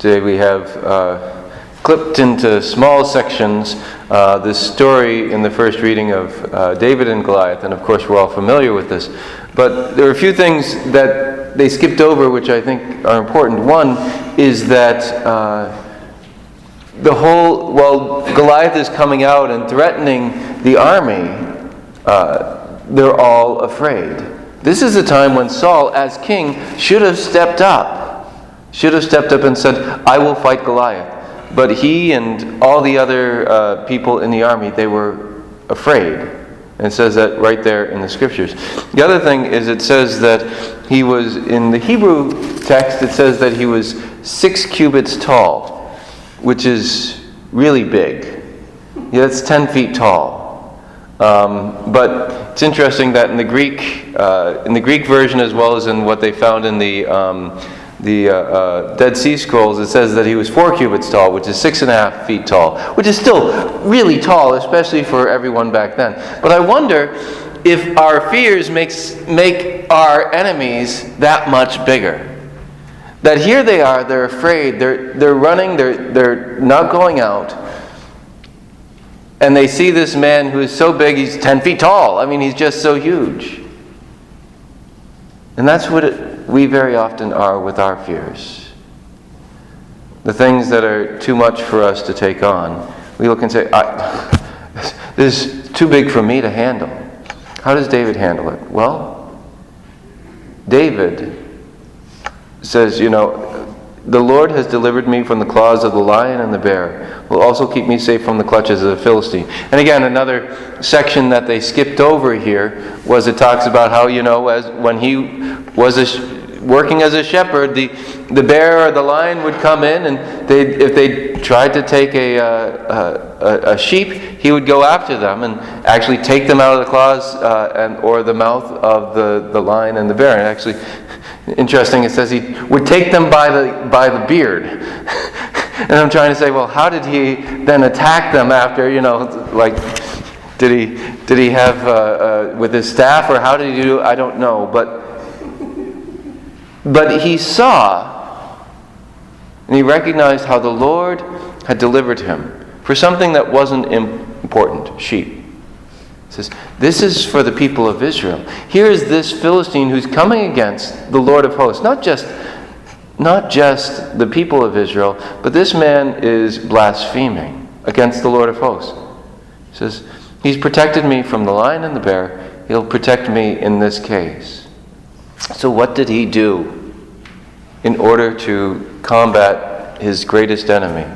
Today we have clipped into small sections this story in the first reading of David and Goliath, and of course we're all familiar with this. But there are a few things that they skipped over which I think are important. One is that Goliath is coming out and threatening the army, they're all afraid. This is a time when Saul, as king, should have stepped up and said, I will fight Goliath. But he and all the other people in the army, they were afraid. And it says that right there in the scriptures. The other thing is it says that he was, in the Hebrew text, it says that he was 6 cubits tall, which is really big. Yeah, that's 10 feet tall. But it's interesting that in the Greek version, as well as in what they found in the Dead Sea Scrolls, it says that he was 4 cubits tall, which is 6.5 feet tall, which is still really tall, especially for everyone back then. But I wonder if our fears make our enemies that much bigger. That here they are, they're afraid, they're running, they're not going out, and they see this man who is so big, he's 10 feet tall. I mean, he's just so huge. And that's what we very often are with our fears. The things that are too much for us to take on. We look and say, this is too big for me to handle. How does David handle it? Well, David says, the Lord has delivered me from the claws of the lion and the bear, will also keep me safe from the clutches of the Philistine. And again, another section that they skipped over here was it talks about how, when he was working as a shepherd, the bear or the lion would come in, and if they tried to take a sheep, he would go after them and actually take them out of the claws or the mouth of the lion and the bear. And actually, interesting, it says he would take them by the beard. And I'm trying to say, well, how did he then attack them after, did he have with his staff, or how did he do? I don't know, but he saw and he recognized how the Lord had delivered him for something that wasn't important, sheep. He says, this is for the people of Israel. Here is this Philistine who's coming against the Lord of hosts. Not just the people of Israel, but this man is blaspheming against the Lord of hosts. He says, he's protected me from the lion and the bear. He'll protect me in this case. So what did he do in order to combat his greatest enemy?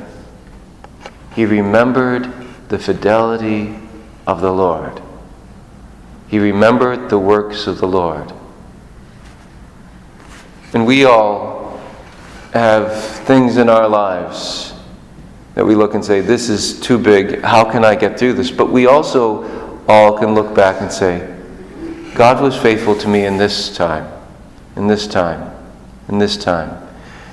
He remembered the fidelity of the Lord. He remembered the works of the Lord. And we all have things in our lives that we look and say, this is too big, how can I get through this? But we also all can look back and say, God was faithful to me in this time, in this time, in this time.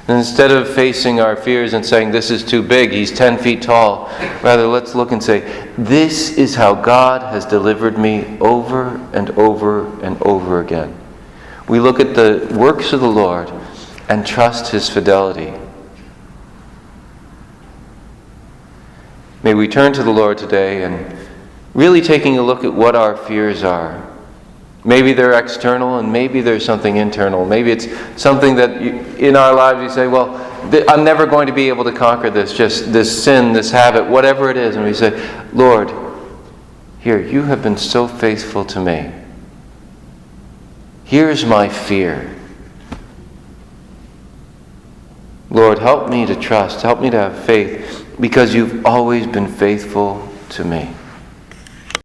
And instead of facing our fears and saying, this is too big, he's 10 feet tall, rather let's look and say, this is how God has delivered me over and over and over again. We look at the works of the Lord and trust his fidelity. May we turn to the Lord today and really taking a look at what our fears are. Maybe they're external, and maybe there's something internal. Maybe it's something that in our lives you say, well, I'm never going to be able to conquer this, just this sin, this habit, whatever it is. And we say, Lord, here, you have been so faithful to me. Here's my fear. Lord, help me to trust, help me to have faith, because you've always been faithful to me.